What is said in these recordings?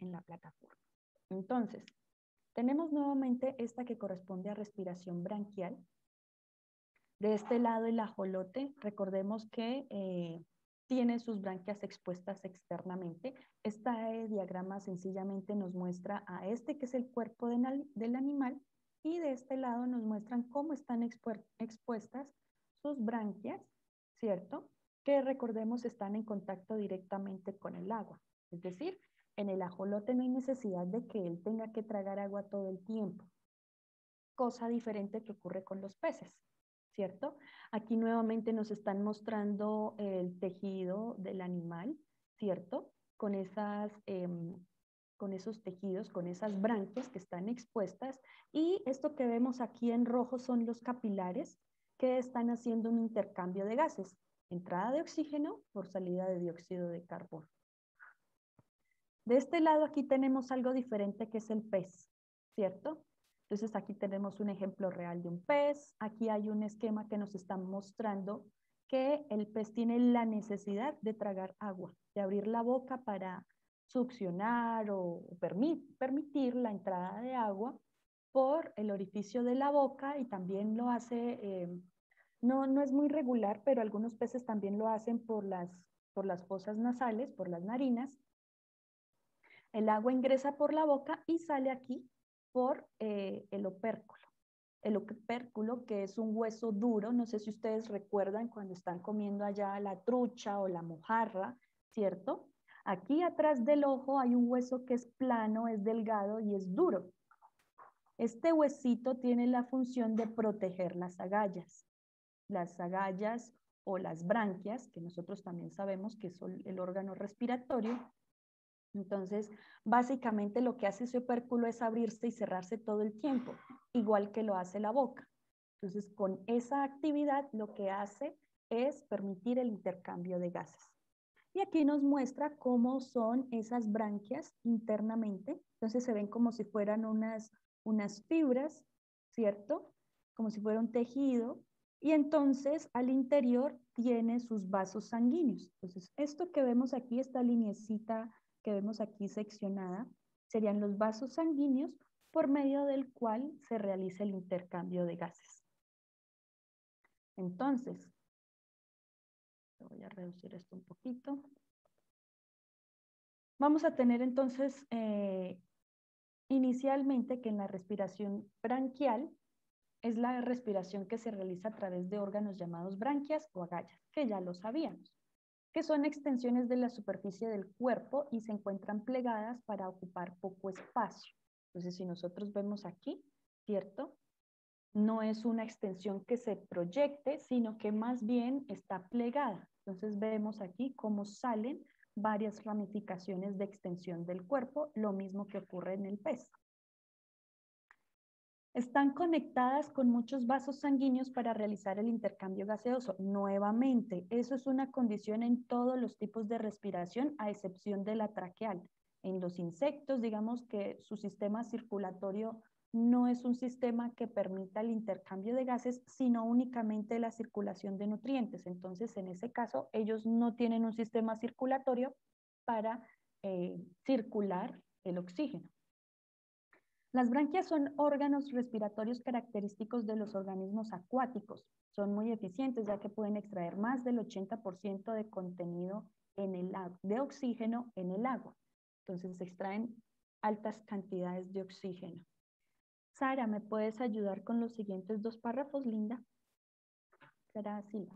en la plataforma. Entonces, tenemos nuevamente esta que corresponde a respiración branquial. De este lado el ajolote, recordemos que tiene sus branquias expuestas externamente. Este diagrama sencillamente nos muestra a este que es el cuerpo del animal y de este lado nos muestran cómo están expuestas sus branquias, ¿cierto? Que recordemos están en contacto directamente con el agua. Es decir, en el ajolote no hay necesidad de que él tenga que tragar agua todo el tiempo. Cosa diferente que ocurre con los peces, ¿cierto? Aquí nuevamente nos están mostrando el tejido del animal, ¿cierto? Con esos tejidos, con esas branquias que están expuestas. Y esto que vemos aquí en rojo son los capilares que están haciendo un intercambio de gases. Entrada de oxígeno por salida de dióxido de carbono. De este lado aquí tenemos algo diferente que es el pez, ¿cierto? Entonces aquí tenemos un ejemplo real de un pez. Aquí hay un esquema que nos está mostrando que el pez tiene la necesidad de tragar agua, de abrir la boca para succionar o permitir la entrada de agua por el orificio de la boca y también lo hace, no es muy regular, pero algunos peces también lo hacen por las fosas nasales, por las narinas. El agua ingresa por la boca y sale aquí por el opérculo. El opérculo, que es un hueso duro, no sé si ustedes recuerdan cuando están comiendo allá la trucha o la mojarra, ¿cierto? Aquí atrás del ojo hay un hueso que es plano, es delgado y es duro. Este huesito tiene la función de proteger las agallas. Las agallas o las branquias, que nosotros también sabemos que son el órgano respiratorio. Entonces, básicamente lo que hace ese opérculo es abrirse y cerrarse todo el tiempo, igual que lo hace la boca. Entonces, con esa actividad lo que hace es permitir el intercambio de gases. Y aquí nos muestra cómo son esas branquias internamente. Entonces, se ven como si fueran unas fibras, ¿cierto? Como si fuera un tejido. Y entonces, al interior tiene sus vasos sanguíneos. Entonces, esto que vemos aquí, esta lineecita que vemos aquí seccionada, serían los vasos sanguíneos por medio del cual se realiza el intercambio de gases. Entonces, voy a reducir esto un poquito. Vamos a tener entonces inicialmente que en la respiración branquial es la respiración que se realiza a través de órganos llamados branquias o agallas, que ya lo sabíamos, que son extensiones de la superficie del cuerpo y se encuentran plegadas para ocupar poco espacio. Entonces, si nosotros vemos aquí, ¿cierto? No es una extensión que se proyecte, sino que más bien está plegada. Entonces, vemos aquí cómo salen varias ramificaciones de extensión del cuerpo, lo mismo que ocurre en el pez. Están conectadas con muchos vasos sanguíneos para realizar el intercambio gaseoso. Nuevamente, eso es una condición en todos los tipos de respiración, a excepción de la traqueal. En los insectos, digamos que su sistema circulatorio no es un sistema que permita el intercambio de gases, sino únicamente la circulación de nutrientes. Entonces, en ese caso, ellos no tienen un sistema circulatorio para circular el oxígeno. Las branquias son órganos respiratorios característicos de los organismos acuáticos. Son muy eficientes ya que pueden extraer más del 80% de contenido de oxígeno en el agua. Entonces se extraen altas cantidades de oxígeno. Sara, ¿me puedes ayudar con los siguientes dos párrafos, linda? Sara Silva.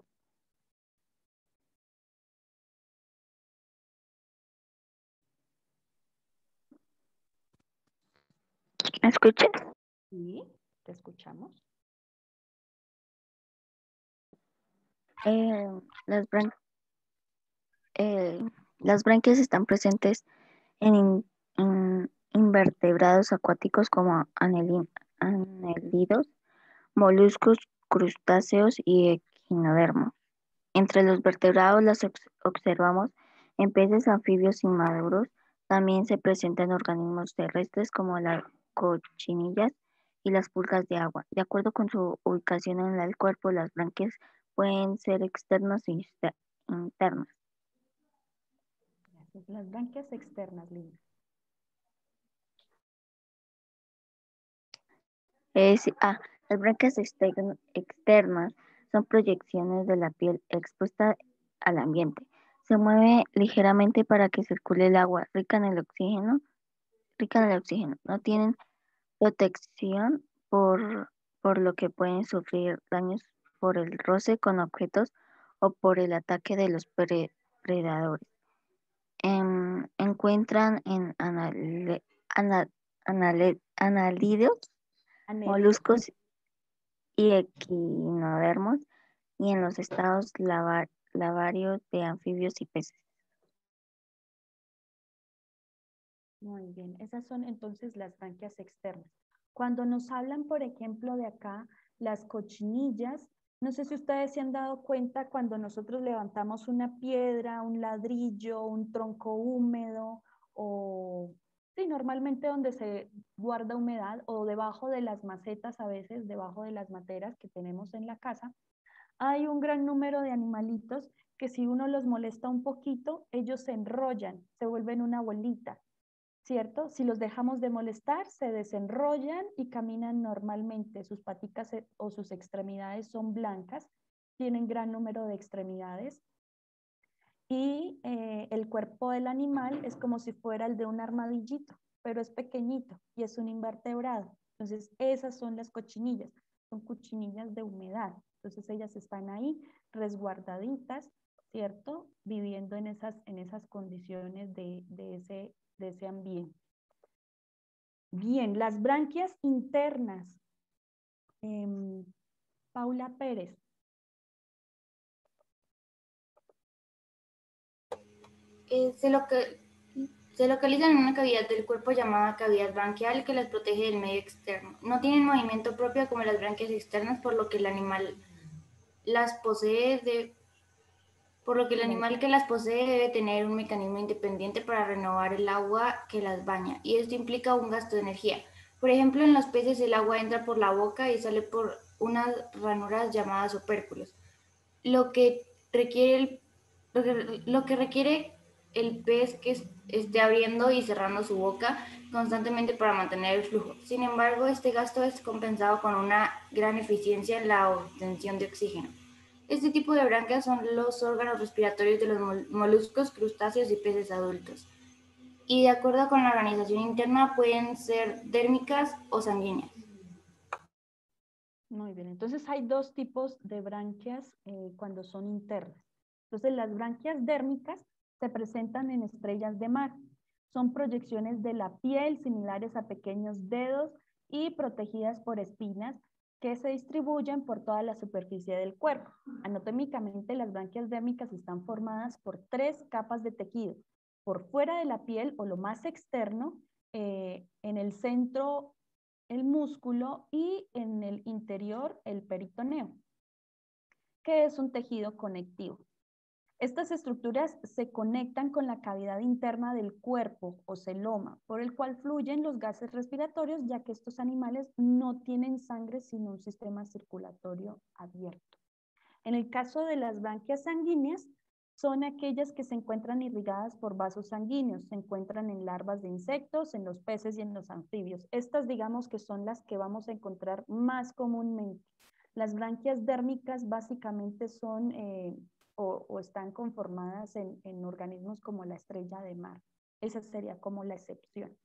¿Me escuchas? Sí, te escuchamos. Las, las branquias están presentes en invertebrados acuáticos como anelidos, moluscos, crustáceos y equinodermos. Entre los vertebrados las observamos en peces anfibios inmaduros. También se presentan organismos terrestres como las cochinillas y las pulgas de agua. De acuerdo con su ubicación en el cuerpo, las branquias pueden ser externas e internas. Gracias. Las branquias externas, linda. Las branquias externas son proyecciones de la piel expuesta al ambiente. Se mueve ligeramente para que circule el agua rica en el oxígeno. No tienen protección por lo que pueden sufrir daños por el roce con objetos o por el ataque de los predadores. Encuentran en análidos, Anélidos. moluscos y equinodermos y en los estados lavarios de anfibios y peces. Muy bien, esas son entonces las branquias externas. Cuando nos hablan, por ejemplo, de acá, las cochinillas, no sé si ustedes se han dado cuenta cuando nosotros levantamos una piedra, un ladrillo, un tronco húmedo o, sí, normalmente donde se guarda humedad o debajo de las macetas, a veces debajo de las materas que tenemos en la casa, hay un gran número de animalitos que si uno los molesta un poquito, ellos se enrollan, se vuelven una bolita. ¿Cierto? Si los dejamos de molestar, se desenrollan y caminan normalmente. Sus paticas o sus extremidades son blancas, tienen gran número de extremidades y el cuerpo del animal es como si fuera el de un armadillito, pero es pequeñito y es un invertebrado. Entonces, esas son las cochinillas, son cochinillas de humedad. Entonces, ellas están ahí resguardaditas, ¿cierto? Viviendo en esas condiciones de ese ambiente. Bien, las branquias internas. Paula Pérez. Se localizan en una cavidad del cuerpo llamada cavidad branquial que las protege del medio externo. No tienen movimiento propio como las branquias externas, por lo que el animal que las posee debe tener un mecanismo independiente para renovar el agua que las baña, y esto implica un gasto de energía. Por ejemplo, en los peces el agua entra por la boca y sale por unas ranuras llamadas opérculos, lo que requiere lo que requiere el pez que esté abriendo y cerrando su boca constantemente para mantener el flujo. Sin embargo, este gasto es compensado con una gran eficiencia en la obtención de oxígeno. Este tipo de branquias son los órganos respiratorios de los moluscos, crustáceos y peces adultos. Y de acuerdo con la organización interna pueden ser dérmicas o sanguíneas. Muy bien, entonces hay dos tipos de branquias cuando son internas. Entonces las branquias dérmicas se presentan en estrellas de mar. Son proyecciones de la piel similares a pequeños dedos y protegidas por espinas que se distribuyen por toda la superficie del cuerpo. Anatómicamente las branquias dérmicas están formadas por tres capas de tejido. Por fuera de la piel o lo más externo, en el centro el músculo y en el interior el peritoneo, que es un tejido conectivo. Estas estructuras se conectan con la cavidad interna del cuerpo o celoma, por el cual fluyen los gases respiratorios, ya que estos animales no tienen sangre sino un sistema circulatorio abierto. En el caso de las branquias sanguíneas, son aquellas que se encuentran irrigadas por vasos sanguíneos, se encuentran en larvas de insectos, en los peces y en los anfibios. Estas digamos que son las que vamos a encontrar más comúnmente. Las branquias dérmicas básicamente son o están conformadas en organismos como la estrella de mar. Esa sería como la excepción.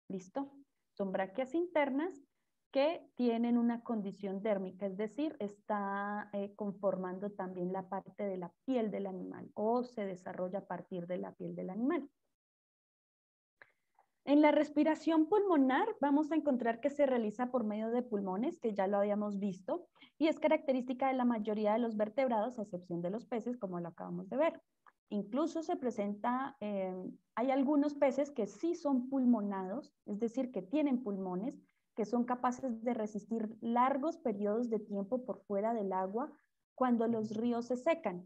¿Listo? Son branquias internas que tienen una condición dérmica, es decir, está conformando también la parte de la piel del animal o se desarrolla a partir de la piel del animal. En la respiración pulmonar vamos a encontrar que se realiza por medio de pulmones, que ya lo habíamos visto, y es característica de la mayoría de los vertebrados, a excepción de los peces, como lo acabamos de ver. Incluso se presenta, hay algunos peces que sí son pulmonados, es decir, que tienen pulmones, que son capaces de resistir largos periodos de tiempo por fuera del agua cuando los ríos se secan.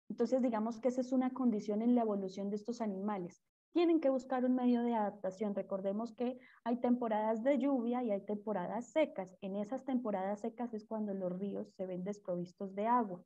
Entonces, digamos que esa es una condición en la evolución de estos animales. Tienen que buscar un medio de adaptación. Recordemos que hay temporadas de lluvia y hay temporadas secas. En esas temporadas secas es cuando los ríos se ven desprovistos de agua.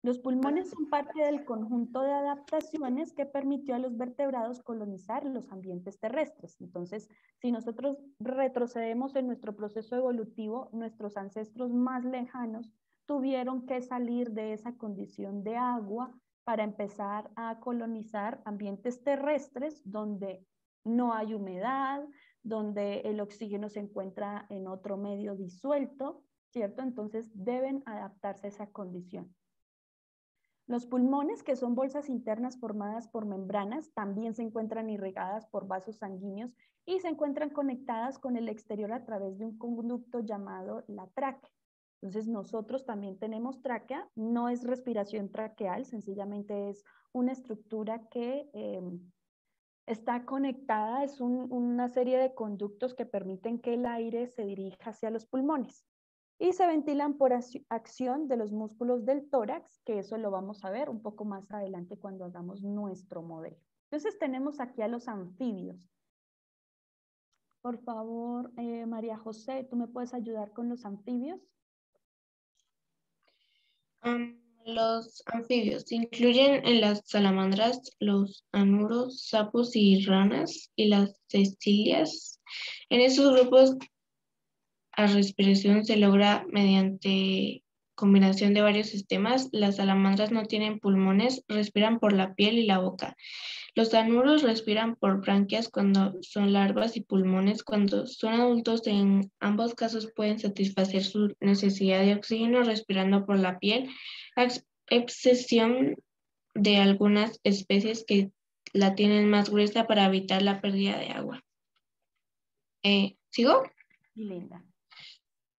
Los pulmones son parte del conjunto de adaptaciones que permitió a los vertebrados colonizar los ambientes terrestres. Entonces, si nosotros retrocedemos en nuestro proceso evolutivo, nuestros ancestros más lejanos tuvieron que salir de esa condición de agua para empezar a colonizar ambientes terrestres donde no hay humedad, donde el oxígeno se encuentra en otro medio disuelto, ¿cierto? Entonces deben adaptarse a esa condición. Los pulmones, que son bolsas internas formadas por membranas, también se encuentran irrigadas por vasos sanguíneos y se encuentran conectadas con el exterior a través de un conducto llamado la tráquea. Entonces nosotros también tenemos tráquea, no es respiración traqueal, sencillamente es una estructura que está conectada, es una serie de conductos que permiten que el aire se dirija hacia los pulmones y se ventilan por acción de los músculos del tórax, que eso lo vamos a ver un poco más adelante cuando hagamos nuestro modelo. Entonces tenemos aquí a los anfibios. Por favor, María José, ¿tú me puedes ayudar con los anfibios? Los anfibios incluyen en las salamandras, los anuros, sapos y ranas y las cecilias. En estos grupos, la respiración se logra mediante combinación de varios sistemas. Las salamandras no tienen pulmones, respiran por la piel y la boca. Los anuros respiran por branquias cuando son larvas y pulmones cuando son adultos. En ambos casos pueden satisfacer su necesidad de oxígeno respirando por la piel, a excepción de algunas especies que la tienen más gruesa para evitar la pérdida de agua. ¿Sigo? Linda.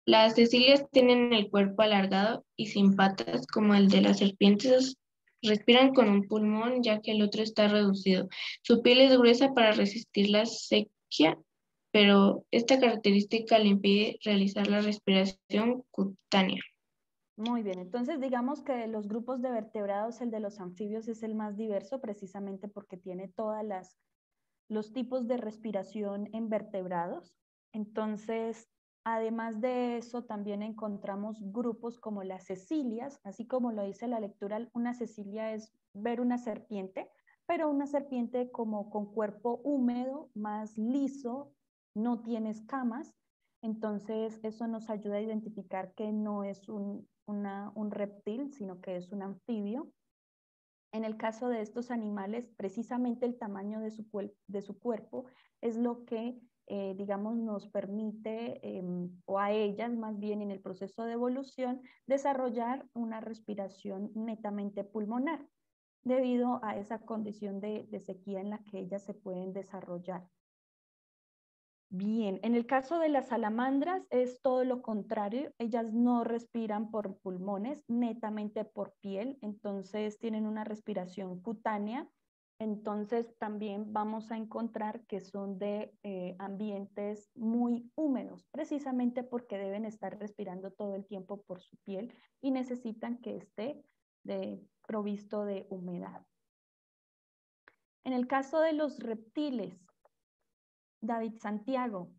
Las cecilias tienen el cuerpo alargado y sin patas como el de las serpientes. Respiran con un pulmón ya que el otro está reducido. Su piel es gruesa para resistir la sequía, pero esta característica le impide realizar la respiración cutánea. Muy bien, entonces digamos que de los grupos de vertebrados, el de los anfibios es el más diverso precisamente porque tiene todos los tipos de respiración en vertebrados. Entonces, además de eso, también encontramos grupos como las cecilias, así como lo dice la lectura, una cecilia es ver una serpiente, pero una serpiente como con cuerpo húmedo, más liso, no tiene escamas. Entonces, eso nos ayuda a identificar que no es un reptil, sino que es un anfibio. En el caso de estos animales, precisamente el tamaño de su cuerpo es lo que, digamos, nos permite, o a ellas más bien en el proceso de evolución, desarrollar una respiración netamente pulmonar, debido a esa condición de sequía en la que ellas se pueden desarrollar. Bien, en el caso de las salamandras es todo lo contrario, ellas no respiran por pulmones, netamente por piel, entonces tienen una respiración cutánea, entonces también vamos a encontrar que son de ambientes muy húmedos, precisamente porque deben estar respirando todo el tiempo por su piel y necesitan que esté provisto de humedad. En el caso de los reptiles, David Santiago.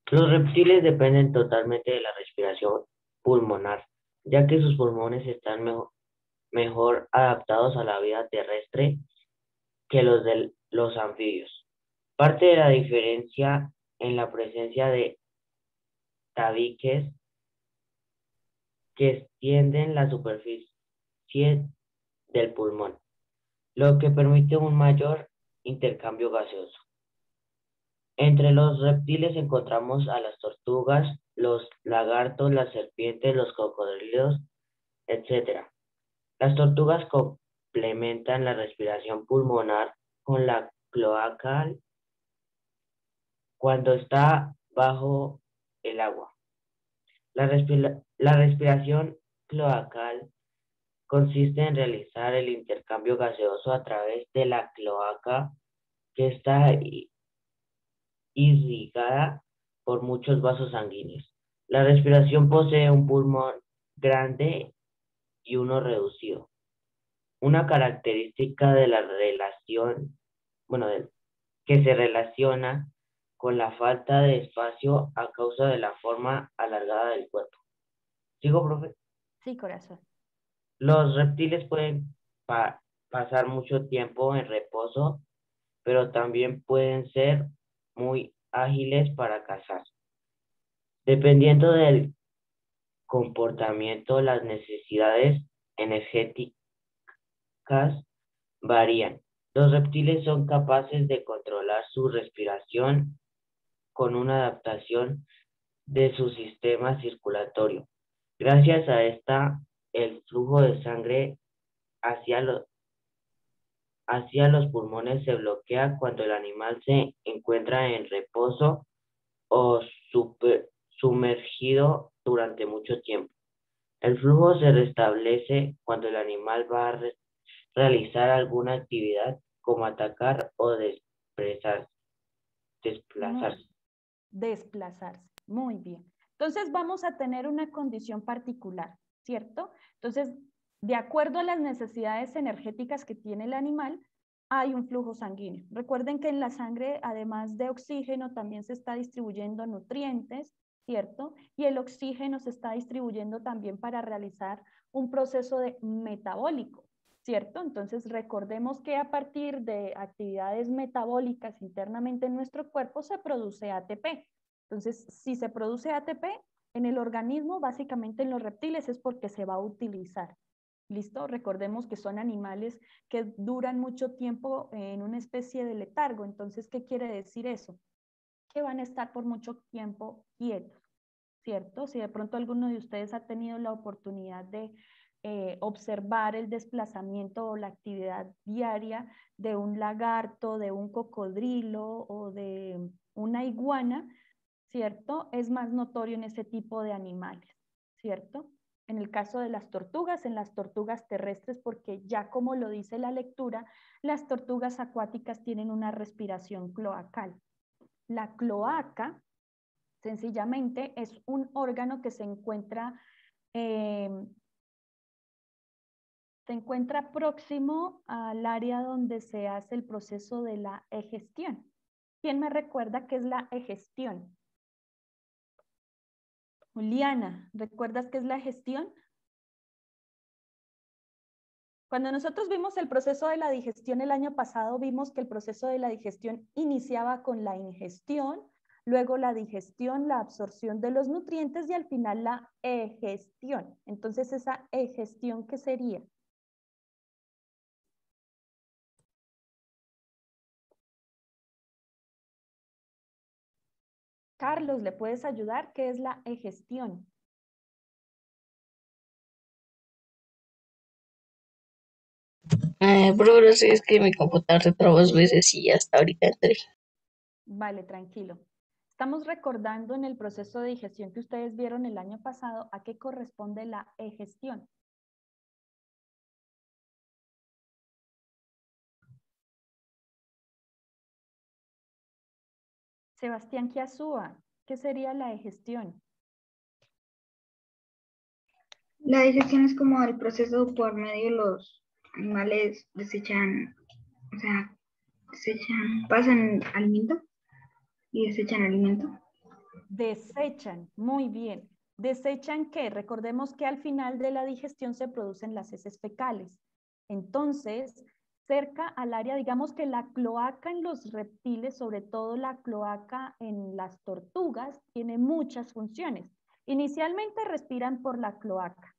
Los reptiles dependen totalmente de la respiración pulmonar, ya que sus pulmones están mejor adaptados a la vida terrestre que los de los anfibios. Parte de la diferencia en la presencia de tabiques que extienden la superficie del pulmón, lo que permite un mayor intercambio gaseoso. Entre los reptiles encontramos a las tortugas, los lagartos, las serpientes, los cocodrilos, etc. Las tortugas complementan la respiración pulmonar con la cloacal cuando está bajo el agua. La respiración cloacal consiste en realizar el intercambio gaseoso a través de la cloaca que está irrigada por muchos vasos sanguíneos. La respiración posee un pulmón grande y uno reducido. Una característica de la relación, que se relaciona con la falta de espacio a causa de la forma alargada del cuerpo. ¿Sigo, profe? Sí, corazón. Los reptiles pueden pasar mucho tiempo en reposo, pero también pueden ser muy ágiles para cazar. Dependiendo del comportamiento, las necesidades energéticas varían. Los reptiles son capaces de controlar su respiración con una adaptación de su sistema circulatorio. Gracias a esta, el flujo de sangre hacia los pulmones se bloquea cuando el animal se encuentra en reposo o sumergido durante mucho tiempo. El flujo se restablece cuando el animal va a realizar alguna actividad como atacar o desplazarse. Desplazarse. Muy bien. Entonces vamos a tener una condición particular, ¿cierto? Entonces, de acuerdo a las necesidades energéticas que tiene el animal, hay un flujo sanguíneo. Recuerden que en la sangre, además de oxígeno, también se está distribuyendo nutrientes, ¿cierto? Y el oxígeno se está distribuyendo también para realizar un proceso metabólico, ¿cierto? Entonces recordemos que a partir de actividades metabólicas internamente en nuestro cuerpo se produce ATP. Entonces, si se produce ATP en el organismo, básicamente en los reptiles es porque se va a utilizar. ¿Listo? Recordemos que son animales que duran mucho tiempo en una especie de letargo. Entonces, ¿qué quiere decir eso? Que van a estar por mucho tiempo quietos, ¿cierto? Si de pronto alguno de ustedes ha tenido la oportunidad de observar el desplazamiento o la actividad diaria de un lagarto, de un cocodrilo o de una iguana, ¿cierto? Es más notorio en ese tipo de animales, ¿cierto? En el caso de las tortugas, en las tortugas terrestres, porque ya como lo dice la lectura, las tortugas acuáticas tienen una respiración cloacal. La cloaca, sencillamente, es un órgano que se encuentra próximo al área donde se hace el proceso de la egestión. ¿Quién me recuerda qué es la egestión? Juliana, ¿recuerdas qué es la egestión? Cuando nosotros vimos el proceso de la digestión el año pasado, vimos que el proceso de la digestión iniciaba con la ingestión, luego la digestión, la absorción de los nutrientes y al final la egestión. Entonces, esa egestión, ¿qué sería? Carlos, ¿le puedes ayudar? ¿Qué es la egestión? Progreso es que mi computador se trabó 2 veces y hasta ahorita entré. Vale, tranquilo. Estamos recordando en el proceso de digestión que ustedes vieron el año pasado a qué corresponde la egestión. Sebastián Kiasúa, ¿qué sería la egestión? La digestión es como el proceso por medio de los animales desechan, o sea, pasan alimento y desechan alimento. Desechan, muy bien. ¿Desechan qué? Recordemos que al final de la digestión se producen las heces fecales. Entonces, cerca al área, digamos que la cloaca en los reptiles, sobre todo la cloaca en las tortugas, tiene muchas funciones. Inicialmente respiran por la cloaca.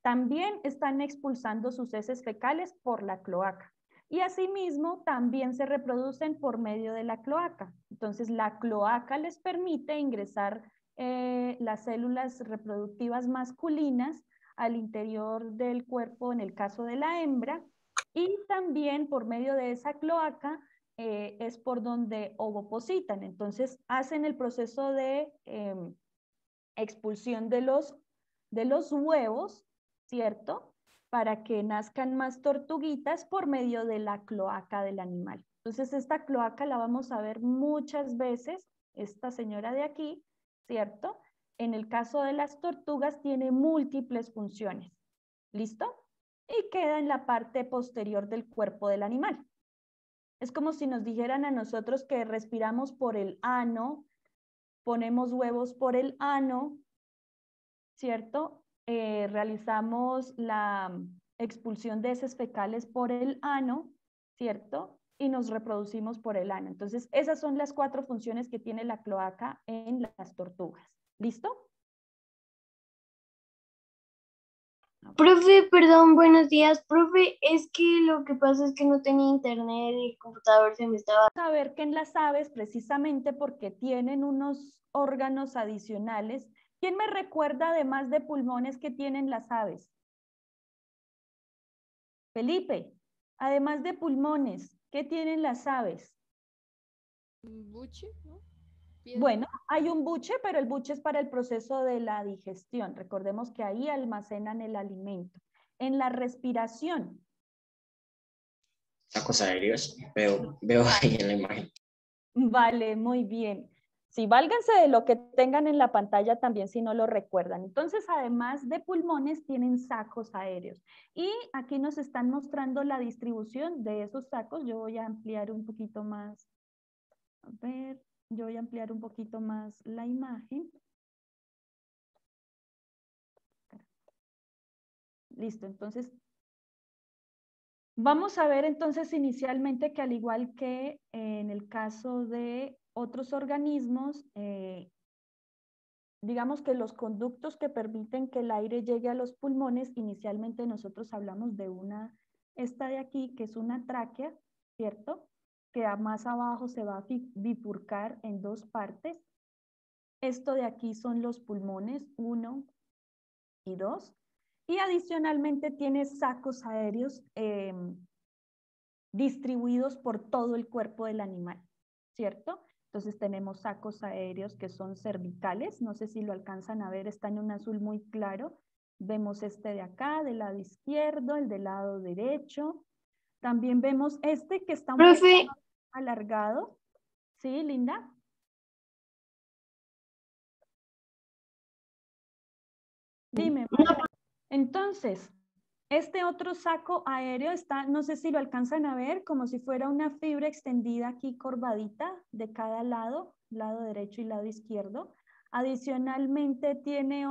También están expulsando sus heces fecales por la cloaca. Y asimismo también se reproducen por medio de la cloaca. Entonces la cloaca les permite ingresar las células reproductivas masculinas al interior del cuerpo en el caso de la hembra y también por medio de esa cloaca es por donde ovopositan. Entonces hacen el proceso de expulsión de los huevos, ¿cierto? Para que nazcan más tortuguitas por medio de la cloaca del animal. Entonces, esta cloaca la vamos a ver muchas veces, esta señora de aquí, ¿cierto? En el caso de las tortugas tiene múltiples funciones. ¿Listo? Y queda en la parte posterior del cuerpo del animal. Es como si nos dijeran a nosotros que respiramos por el ano, ponemos huevos por el ano, ¿cierto? Realizamos la expulsión de heces fecales por el ano, ¿cierto? Y nos reproducimos por el ano. Entonces, esas son las 4 funciones que tiene la cloaca en las tortugas. ¿Listo? Profe, perdón, buenos días. Profe, es que lo que pasa es que no tenía internet y el computador se me estaba... Saber que en las aves, precisamente porque tienen unos órganos adicionales, ¿quién me recuerda además de pulmones que tienen las aves? Felipe, además de pulmones, ¿qué tienen las aves? Buche, ¿no? Bueno, hay un buche, pero el buche es para el proceso de la digestión. Recordemos que ahí almacenan el alimento. En la respiración. Sacos aéreos, veo ahí en la imagen. Vale, muy bien. Sí, válganse de lo que tengan en la pantalla también si no lo recuerdan. Entonces, además de pulmones, tienen sacos aéreos. Y aquí nos están mostrando la distribución de esos sacos. Yo voy a ampliar un poquito más. A ver, yo voy a ampliar un poquito más la imagen. Listo, entonces vamos a ver entonces inicialmente que al igual que en el caso de otros organismos, digamos que los conductos que permiten que el aire llegue a los pulmones, inicialmente nosotros hablamos de esta de aquí, que es una tráquea, ¿cierto? Que más abajo se va a bifurcar en 2 partes. Esto de aquí son los pulmones, 1 y 2. Y adicionalmente tiene sacos aéreos distribuidos por todo el cuerpo del animal, ¿cierto? Entonces tenemos sacos aéreos que son cervicales, no sé si lo alcanzan a ver, está en un azul muy claro. Vemos este de acá, del lado izquierdo, el del lado derecho. También vemos este que está un poco más alargado. ¿Sí, Linda? Dime, María. Entonces, este otro saco aéreo está, no sé si lo alcanzan a ver, como si fuera una fibra extendida aquí corvadita de cada lado derecho y lado izquierdo. Adicionalmente tiene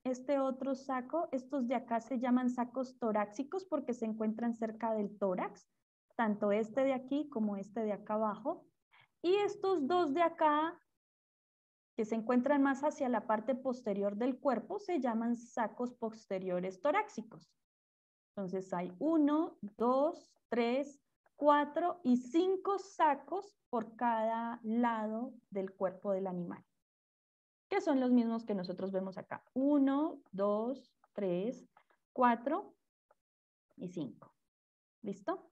este otro saco, estos de acá se llaman sacos torácicos porque se encuentran cerca del tórax, tanto este de aquí como este de acá abajo. Y estos dos de acá, que se encuentran más hacia la parte posterior del cuerpo, se llaman sacos posteriores torácicos. Entonces hay 1, 2, 3, 4 y 5 sacos por cada lado del cuerpo del animal, que son los mismos que nosotros vemos acá. 1, 2, 3, 4 y 5. ¿Listo?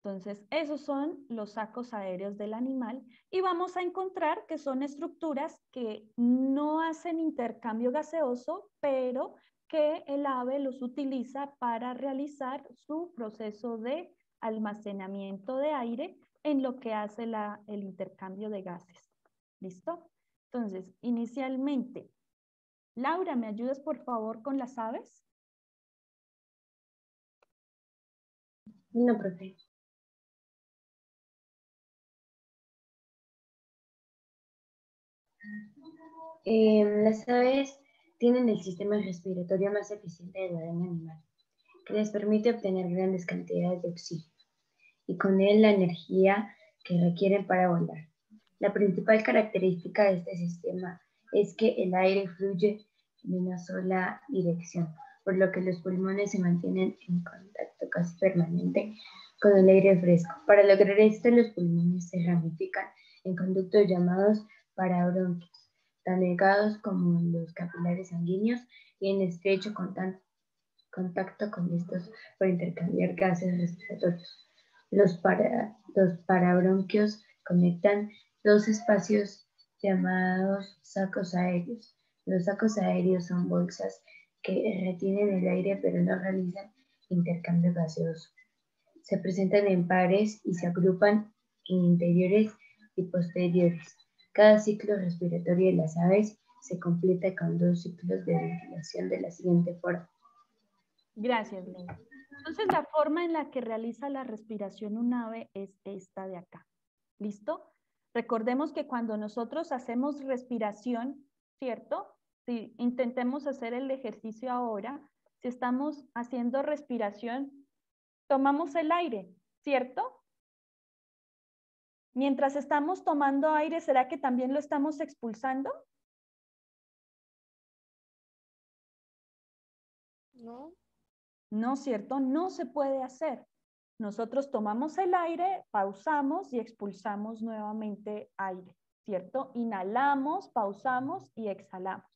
Entonces, esos son los sacos aéreos del animal y vamos a encontrar que son estructuras que no hacen intercambio gaseoso, pero que el ave los utiliza para realizar su proceso de almacenamiento de aire en lo que hace el intercambio de gases. ¿Listo? Entonces, inicialmente, Laura, ¿me ayudas por favor con las aves? No, profe. Las aves tienen el sistema respiratorio más eficiente del reino animal, que les permite obtener grandes cantidades de oxígeno y con él la energía que requieren para volar. La principal característica de este sistema es que el aire fluye en una sola dirección, por lo que los pulmones se mantienen en contacto casi permanente con el aire fresco. Para lograr esto, los pulmones se ramifican en conductos llamados parabronquios, tan delgados como los capilares sanguíneos y en estrecho contacto con estos por intercambiar gases respiratorios. Los parabronquios conectan 2 espacios llamados sacos aéreos. Los sacos aéreos son bolsas que retienen el aire pero no realizan intercambio gaseoso. Se presentan en pares y se agrupan en interiores y posteriores. Cada ciclo respiratorio de las aves se completa con 2 ciclos de ventilación de la siguiente forma. Gracias, Linda. Entonces, la forma en la que realiza la respiración un ave es esta de acá. ¿Listo? Recordemos que cuando nosotros hacemos respiración, ¿cierto? Si intentemos hacer el ejercicio ahora, si estamos haciendo respiración, tomamos el aire, ¿cierto? Mientras estamos tomando aire, ¿será que también lo estamos expulsando? No. No, ¿cierto? No se puede hacer. Nosotros tomamos el aire, pausamos y expulsamos nuevamente aire, ¿cierto? Inhalamos, pausamos y exhalamos.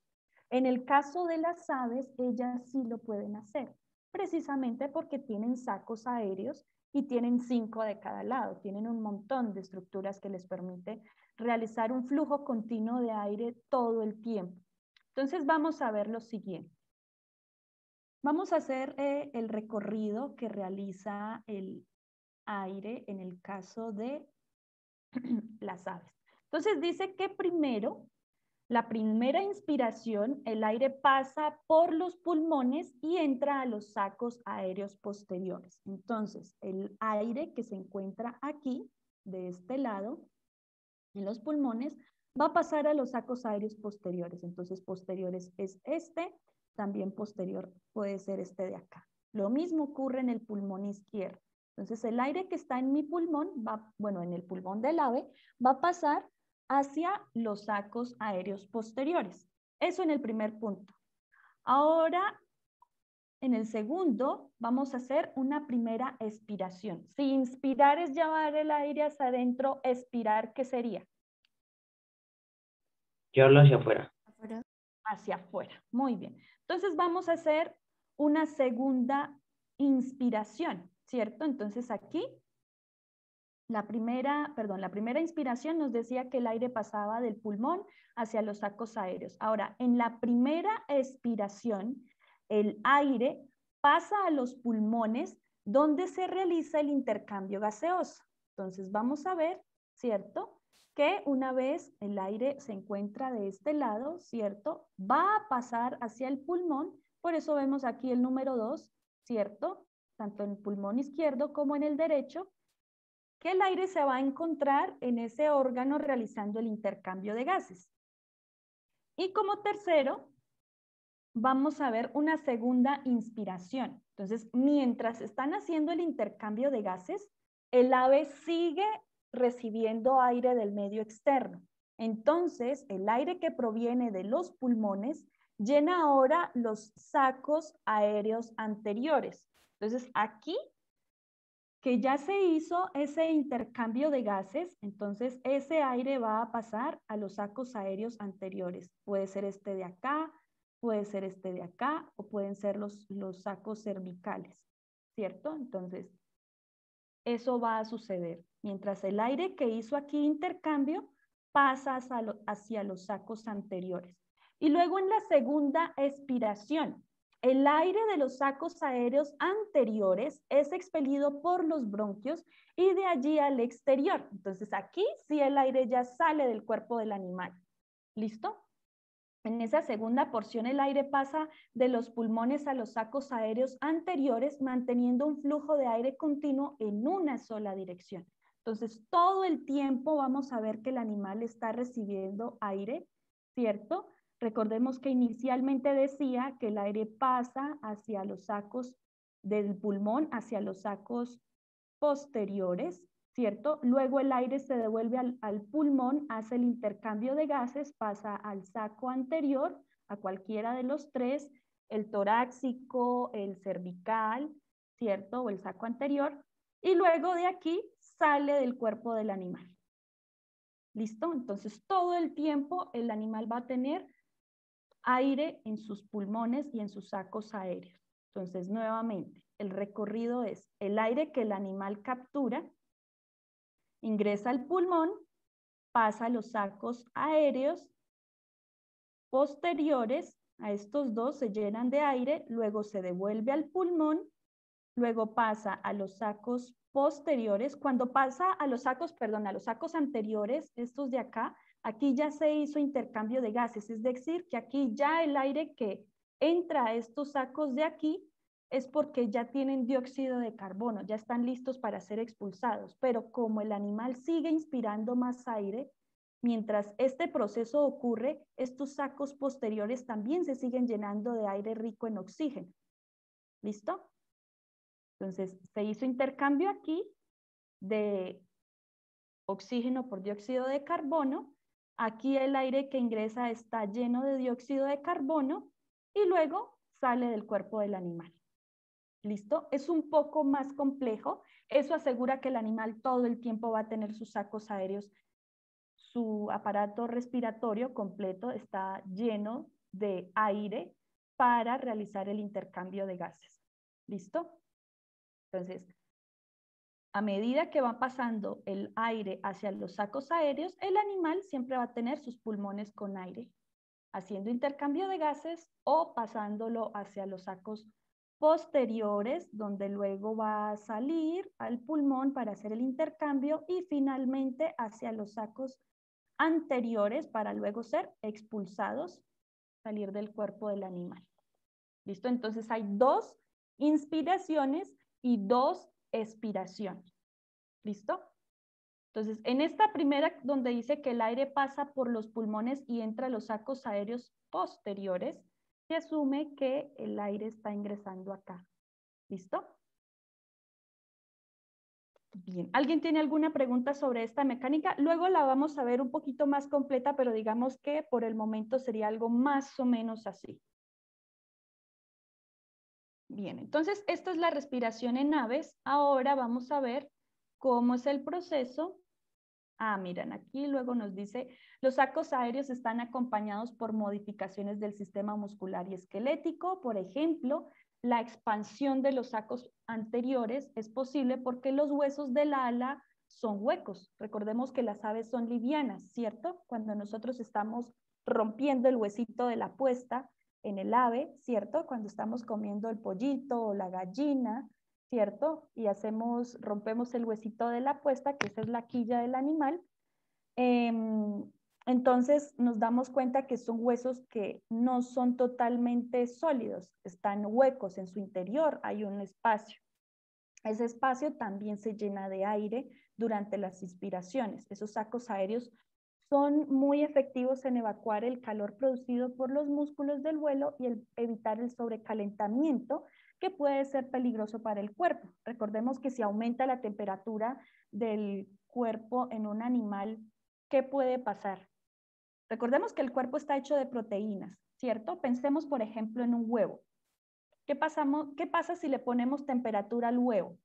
En el caso de las aves, ellas sí lo pueden hacer, precisamente porque tienen sacos aéreos y tienen 5 de cada lado. Tienen un montón de estructuras que les permite realizar un flujo continuo de aire todo el tiempo. Entonces vamos a ver lo siguiente. Vamos a hacer el recorrido que realiza el aire en el caso de las aves. Entonces dice que primero, la primera inspiración, el aire pasa por los pulmones y entra a los sacos aéreos posteriores. Entonces, el aire que se encuentra aquí, de este lado, en los pulmones, va a pasar a los sacos aéreos posteriores. Entonces, posteriores es este, también posterior puede ser este de acá. Lo mismo ocurre en el pulmón izquierdo. Entonces, el aire que está en mi pulmón, en el pulmón del ave, va a pasar hacia los sacos aéreos posteriores. Eso en el primer punto. Ahora, en el segundo, vamos a hacer una primera expiración. Si inspirar es llevar el aire hacia adentro, expirar, ¿qué sería? Llevarlo hacia afuera. Hacia afuera. Muy bien. Entonces vamos a hacer una segunda inspiración, ¿cierto? Entonces aquí, la primera inspiración nos decía que el aire pasaba del pulmón hacia los sacos aéreos. Ahora, en la primera expiración, el aire pasa a los pulmones donde se realiza el intercambio gaseoso. Entonces vamos a ver, ¿cierto?, que una vez el aire se encuentra de este lado, ¿cierto?, va a pasar hacia el pulmón. Por eso vemos aquí el número 2, ¿cierto?, tanto en el pulmón izquierdo como en el derecho, que el aire se va a encontrar en ese órgano realizando el intercambio de gases. Y como tercero, vamos a ver una segunda inspiración. Entonces, mientras están haciendo el intercambio de gases, el ave sigue recibiendo aire del medio externo. Entonces, el aire que proviene de los pulmones llena ahora los sacos aéreos anteriores. Entonces, aquí, que ya se hizo ese intercambio de gases, entonces ese aire va a pasar a los sacos aéreos anteriores. Puede ser este de acá, puede ser este de acá, o pueden ser los sacos cervicales, ¿cierto? Entonces, eso va a suceder. Mientras el aire que hizo aquí intercambio pasa hacia los sacos anteriores. Y luego en la segunda expiración, el aire de los sacos aéreos anteriores es expelido por los bronquios y de allí al exterior. Entonces aquí sí el aire ya sale del cuerpo del animal. ¿Listo? En esa segunda porción el aire pasa de los pulmones a los sacos aéreos anteriores, manteniendo un flujo de aire continuo en una sola dirección. Entonces, todo el tiempo vamos a ver que el animal está recibiendo aire, ¿cierto? Recordemos que inicialmente decía que el aire pasa hacia los sacos del pulmón, hacia los sacos posteriores, ¿cierto? Luego el aire se devuelve al pulmón, hace el intercambio de gases, pasa al saco anterior, a cualquiera de los tres, el torácico, el cervical, ¿cierto? O el saco anterior, y luego de aquí sale del cuerpo del animal. ¿Listo? Entonces todo el tiempo el animal va a tener aire en sus pulmones y en sus sacos aéreos. Entonces, nuevamente, el recorrido es el aire que el animal captura, ingresa al pulmón, pasa a los sacos aéreos posteriores, a estos dos se llenan de aire, luego se devuelve al pulmón, luego pasa a los sacos posteriores. Cuando pasa a los sacos anteriores, estos de acá, aquí ya se hizo intercambio de gases, es decir, que aquí ya el aire que entra a estos sacos de aquí es porque ya tienen dióxido de carbono, ya están listos para ser expulsados, pero como el animal sigue inspirando más aire, mientras este proceso ocurre, estos sacos posteriores también se siguen llenando de aire rico en oxígeno. ¿Listo? Entonces, se hizo intercambio aquí de oxígeno por dióxido de carbono. Aquí el aire que ingresa está lleno de dióxido de carbono y luego sale del cuerpo del animal. ¿Listo? Es un poco más complejo. Eso asegura que el animal todo el tiempo va a tener sus sacos aéreos. Su aparato respiratorio completo está lleno de aire para realizar el intercambio de gases. ¿Listo? Entonces, a medida que va pasando el aire hacia los sacos aéreos, el animal siempre va a tener sus pulmones con aire, haciendo intercambio de gases o pasándolo hacia los sacos posteriores, donde luego va a salir al pulmón para hacer el intercambio y finalmente hacia los sacos anteriores para luego ser expulsados, salir del cuerpo del animal. ¿Listo? Entonces hay 2 inspiraciones y 2 expiraciones. ¿Listo? Entonces, en esta primera, donde dice que el aire pasa por los pulmones y entra a los sacos aéreos posteriores, se asume que el aire está ingresando acá. ¿Listo? Bien. ¿Alguien tiene alguna pregunta sobre esta mecánica? Luego la vamos a ver un poquito más completa, pero digamos que por el momento sería algo más o menos así. Bien, entonces esta es la respiración en aves. Ahora vamos a ver cómo es el proceso. Miren, aquí luego nos dice, los sacos aéreos están acompañados por modificaciones del sistema muscular y esquelético. Por ejemplo, la expansión de los sacos anteriores es posible porque los huesos del ala son huecos. Recordemos que las aves son livianas, ¿cierto? Cuando nosotros estamos rompiendo el huesito de la puesta en el ave, ¿cierto? Cuando estamos comiendo el pollito o la gallina, ¿cierto? Y rompemos el huesito de la puesta, que esa es la quilla del animal. Entonces nos damos cuenta que son huesos que no son totalmente sólidos, están huecos en su interior, hay un espacio. Ese espacio también se llena de aire durante las inspiraciones. Esos sacos aéreos son muy efectivos en evacuar el calor producido por los músculos del vuelo y evitar el sobrecalentamiento, que puede ser peligroso para el cuerpo. Recordemos que si aumenta la temperatura del cuerpo en un animal, ¿qué puede pasar? Recordemos que el cuerpo está hecho de proteínas, ¿cierto? Pensemos, por ejemplo, en un huevo. ¿Qué pasa si le ponemos temperatura al huevo?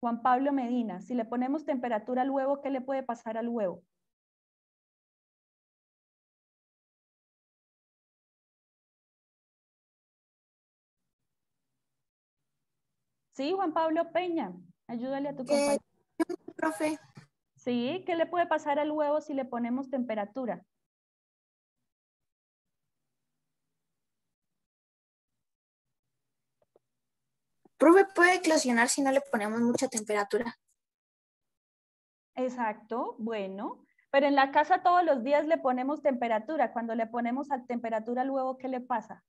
Juan Pablo Medina, si le ponemos temperatura al huevo, ¿qué le puede pasar al huevo? Sí, Juan Pablo Peña, ayúdale a tu compañero. Profe. Sí, ¿qué le puede pasar al huevo si le ponemos temperatura? Profe, puede eclosionar si no le ponemos mucha temperatura. Exacto, bueno, pero en la casa todos los días le ponemos temperatura. Cuando le ponemos a temperatura al huevo, ¿qué le pasa?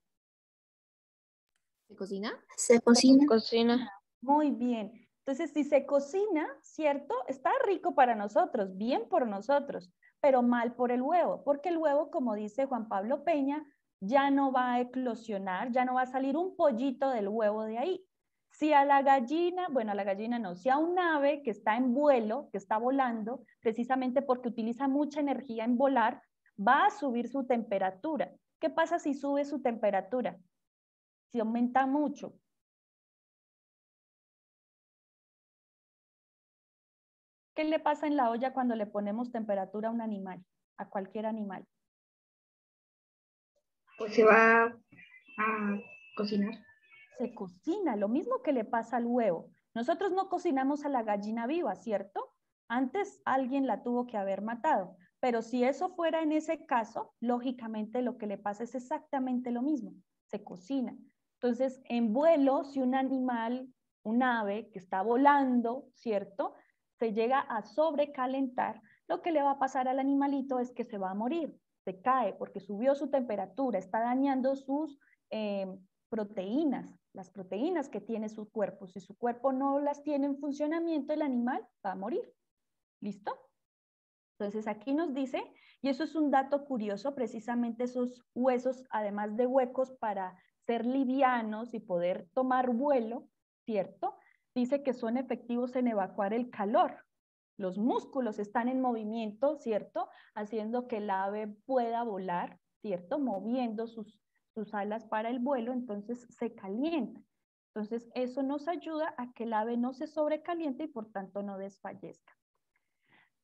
¿Se cocina? Se cocina. Se cocina. Muy bien. Entonces, si se cocina, ¿cierto? Está rico para nosotros, bien por nosotros, pero mal por el huevo, porque el huevo, como dice Juan Pablo Peña, ya no va a eclosionar, ya no va a salir un pollito del huevo de ahí. Si a la gallina, bueno, a la gallina no, si a un ave que está en vuelo, que está volando, precisamente porque utiliza mucha energía en volar, va a subir su temperatura. ¿Qué pasa si sube su temperatura? Si aumenta mucho. ¿Qué le pasa en la olla cuando le ponemos temperatura a un animal, a cualquier animal? Pues se va a cocinar. Se cocina, lo mismo que le pasa al huevo. Nosotros no cocinamos a la gallina viva, ¿cierto? Antes alguien la tuvo que haber matado, pero si eso fuera en ese caso, lógicamente lo que le pasa es exactamente lo mismo, se cocina. Entonces, en vuelo, si un animal, un ave que está volando, ¿cierto? Se llega a sobrecalentar, lo que le va a pasar al animalito es que se va a morir, se cae porque subió su temperatura, está dañando sus proteínas, las proteínas que tiene su cuerpo. Si su cuerpo no las tiene en funcionamiento, el animal va a morir. ¿Listo? Entonces aquí nos dice, y eso es un dato curioso, precisamente esos huesos, además de huecos para ser livianos y poder tomar vuelo, ¿cierto? Dice que son efectivos en evacuar el calor. Los músculos están en movimiento, ¿cierto? Haciendo que el ave pueda volar, ¿cierto? Moviendo sus alas para el vuelo, entonces se calienta. Entonces eso nos ayuda a que el ave no se sobrecaliente y por tanto no desfallezca.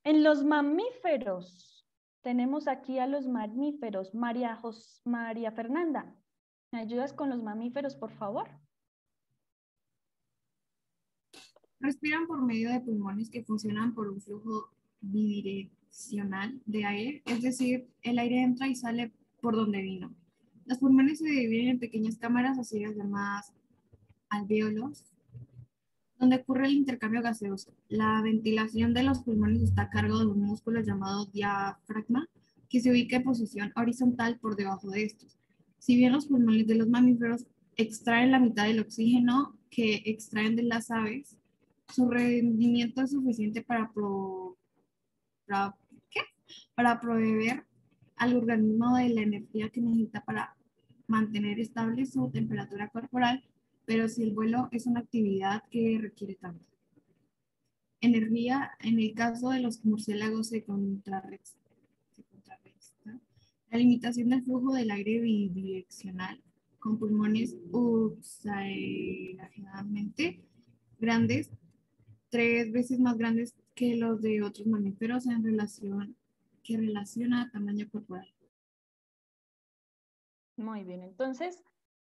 En los mamíferos, tenemos aquí a los mamíferos. María Fernanda, ¿me ayudas con los mamíferos, por favor? Respiran por medio de pulmones que funcionan por un flujo bidireccional de aire, es decir, el aire entra y sale por donde vino. Los pulmones se dividen en pequeñas cámaras, así llamadas alvéolos, donde ocurre el intercambio gaseoso. La ventilación de los pulmones está a cargo de un músculo llamado diafragma, que se ubica en posición horizontal por debajo de estos. Si bien los pulmones de los mamíferos extraen la mitad del oxígeno que extraen de las aves, su rendimiento es suficiente para proveer al organismo de la energía que necesita para mantener estable su temperatura corporal, pero si el vuelo es una actividad que requiere tanto energía, en el caso de los murciélagos se contrarresta. La limitación del flujo del aire bidireccional con pulmones exageradamente grandes, 3 veces más grandes que los de otros mamíferos en relación a tamaño corporal. Muy bien, entonces,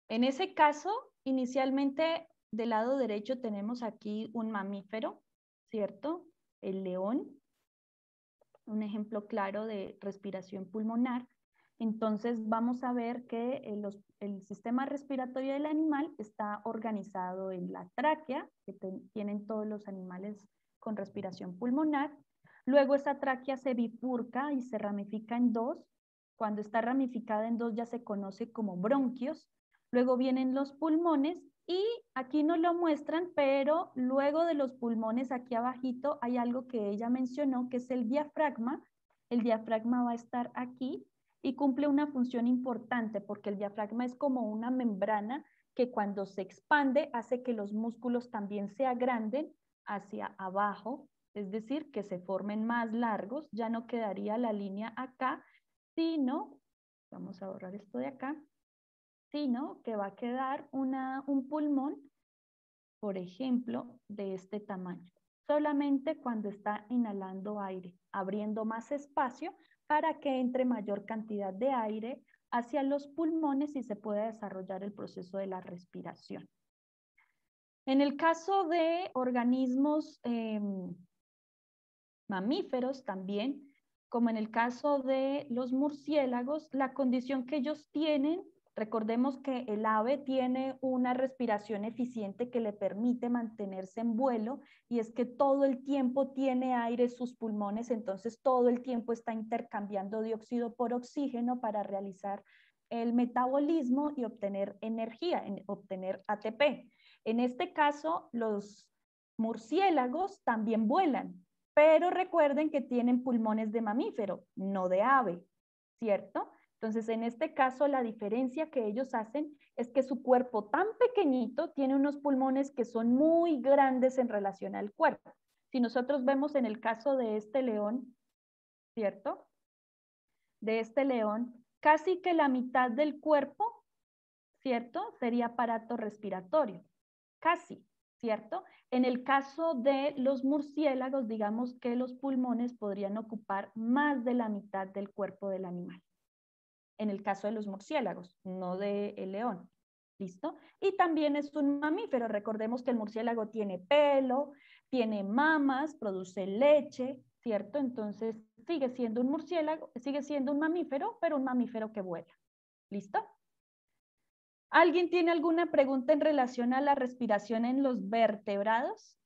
en ese caso, inicialmente del lado derecho tenemos aquí un mamífero, ¿cierto? El león, un ejemplo claro de respiración pulmonar. Entonces vamos a ver que el sistema respiratorio del animal está organizado en la tráquea, que tienen todos los animales con respiración pulmonar. Luego esa tráquea se bifurca y se ramifica en dos. Cuando está ramificada en dos ya se conoce como bronquios. Luego vienen los pulmones y aquí no lo muestran, pero luego de los pulmones aquí abajito hay algo que ella mencionó, que es el diafragma. El diafragma va a estar aquí y cumple una función importante porque el diafragma es como una membrana que cuando se expande hace que los músculos también se agranden hacia abajo, es decir, que se formen más largos. Ya no quedaría la línea acá, sino, vamos a borrar esto de acá, sino que va a quedar un pulmón, por ejemplo, de este tamaño. Solamente cuando está inhalando aire, abriendo más espacio para que entre mayor cantidad de aire hacia los pulmones y se pueda desarrollar el proceso de la respiración. En el caso de organismos mamíferos también, como en el caso de los murciélagos, la condición que ellos tienen, recordemos que el ave tiene una respiración eficiente que le permite mantenerse en vuelo y es que todo el tiempo tiene aire en sus pulmones, entonces todo el tiempo está intercambiando dióxido por oxígeno para realizar el metabolismo y obtener energía, obtener ATP. En este caso, los murciélagos también vuelan, pero recuerden que tienen pulmones de mamífero, no de ave, ¿cierto? Entonces, en este caso, la diferencia que ellos hacen es que su cuerpo tan pequeñito tiene unos pulmones que son muy grandes en relación al cuerpo. Si nosotros vemos en el caso de este león, ¿cierto? De este león, casi que la mitad del cuerpo, ¿cierto? Sería aparato respiratorio, casi, ¿cierto? En el caso de los murciélagos, digamos que los pulmones podrían ocupar más de la mitad del cuerpo del animal. En el caso de los murciélagos, no del león. ¿Listo? Y también es un mamífero. Recordemos que el murciélago tiene pelo, tiene mamas, produce leche, ¿cierto? Entonces sigue siendo un murciélago, sigue siendo un mamífero, pero un mamífero que vuela. ¿Listo? ¿Alguien tiene alguna pregunta en relación a la respiración en los vertebrados?